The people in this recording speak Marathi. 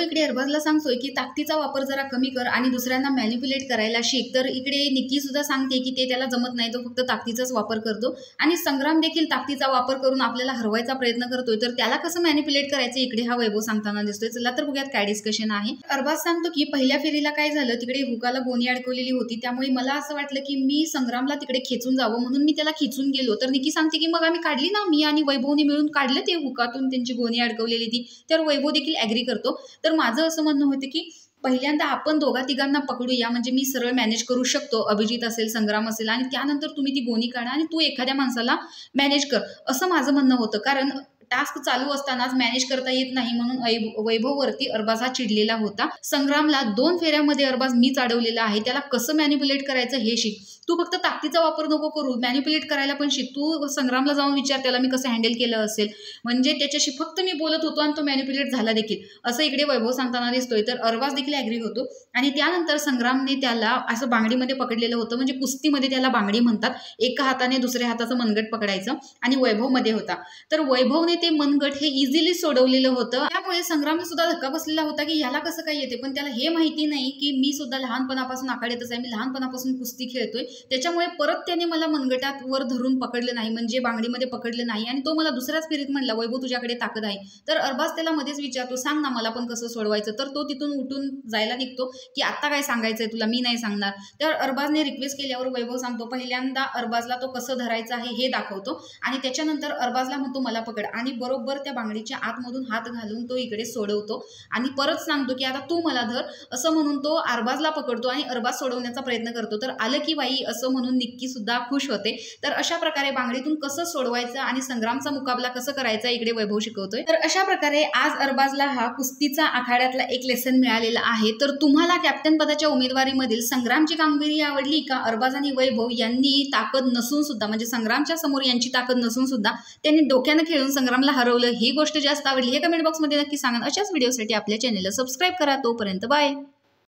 इकडे अरबाजला सांगतोय की ताकदीचा वापर जरा कमी कर आणि दुसऱ्यांना मॅनिप्युलेट करायला शिक। तर इकडे निक्की सुद्धा सांगते की ते त्याला जमत नाही, तो फक्त ताकदीचाच वापर करतो आणि संग्राम देखील ताकदीचा वापर करून आपल्याला हरवायचा प्रयत्न करतोय। तर त्याला कसं मॅनिप्युलेट करायचं इकडे हा वैभव सांगताना दिसतोय। चला तर बघूयात काय डिस्कशन आहे। अरबाज सांगतो की पहिल्या फेरीला काय झालं, तिकडे हुकाला गोणी अडकवलेली होती, त्यामुळे मला असं वाटलं की मी संग्रामला तिकडे खेचून जावं म्हणून मी त्याला खिचून गेलो। तर निक्की सांगते की मग आम्ही काढली ना, मी आणि वैभवने मिळून काढलं ते हुकातून त्यांची गोणी अडकवलेली ती। तर वैभव देखील ॲग्री करतो। तर माझं असं म्हणणं होतं की पहिल्यांदा आपण दोघा तिघांना पकडूया, म्हणजे मी सरळ मॅनेज करू शकतो, अभिजित असेल संग्राम असेल, आणि त्यानंतर तुम्ही ती गोणी काढा आणि तू एखाद्या माणसाला मॅनेज कर, असं माझं म्हणणं होतं। कारण टास्क चालू असतानाच मॅनेज करता येत नाही म्हणून वैभववरती अरबाज हा चिडलेला होता। संग्रामला 2 फेऱ्यामध्ये अरबाज मीच अडवलेला आहे, त्याला कसं मॅनिप्युलेट करायचं हे शिक, तू फक्त ताकदीचा वापर नको करू, मॅनिप्युलेट करायला पण शिक। तू संग्रामला जाऊन विचार त्याला मी कसं हँडल केलं असेल, म्हणजे त्याच्याशी फक्त मी बोलत होतो आणि तो मॅनिप्युलेट झाला देखील, असं इकडे वैभव सांगताना दिसतोय। तर अरबाज देखील ॲग्री होतो आणि त्यानंतर संग्रामने त्याला असं बांगडीमध्ये पकडलेलं होतं, म्हणजे कुस्तीमध्ये त्याला बांगडी म्हणतात, एका हाताने दुसऱ्या हाताचं मनगट पकडायचं, आणि वैभव मध्ये होता। तर वैभवने ते मनगट हे इझिली सोडवलेलं होतं, त्यामुळे संग्रामला सुद्धा धक्का बसलेला होता की ह्याला कसं काय येते, पण त्याला हे माहिती नाही की मी सुद्धा लहानपणापासून आखाड्यातच आहे, मी लहानपणापासून कुस्ती खेळतोय, त्याच्यामुळे परत त्याने मला मनगटात वर धरून पकडलं नाही, म्हणजे बांगडीमध्ये पकडलं नाही, आणि तो मला दुसऱ्याच फेरीत म्हणला वैभव तुझ्याकडे ताकद आहे। तर अरबाज त्याला मध्येच विचारतो सांग ना मला पण कसं सोडवायचं, तर तो तिथून उठून जायला निघतो की आता काय सांगायचंय तुला, मी नाही सांगणार। तर अरबाजने रिक्वेस्ट केल्यावर वैभव सांगतो पहिल्यांदा अरबाजला तो कसं धरायचं आहे हे दाखवतो, आणि त्याच्यानंतर अरबाजला म्हणतो मला पकड, आणि बरोबर त्या बांगडीच्या आतमधून हात घालून तो इकडे सोडवतो, आणि परत सांगतो की आता तू मला धर, असं म्हणून तो अरबाजला पकडतो आणि अरबाज सोडवण्याचा प्रयत्न करतो। तर आलं की बाई असं म्हणून निक्की सुद्धा खुश होते। तर अशा प्रकारे बांगडीतून कसं सोडवायचं आणि संग्रामचा मुकाबला कसं करायचा इकडे वैभव शिकवतोय। तर अशा प्रकारे आज अरबाजला हा कुस्तीचा आखाड्यातला एक लेसन मिळालेला आहे। तर तुम्हाला कॅप्टन पदाच्या उमेदवारीमधील संग्रामची कामगिरी आवडली का? अरबाज आणि वैभव यांनी ताकद नसून सुद्धा, म्हणजे संग्रामच्या समोर यांची ताकद नसून सुद्धा त्यांनी डोक्यानं खेळून संग्रामला हरवलं, ही गोष्ट जास्त आवडली हे कमेंट बॉक्समध्ये नक्की सांगा। अशाच व्हिडिओसाठी आपल्या चॅनलला सबस्क्राईब करा। तोपर्यंत बाय।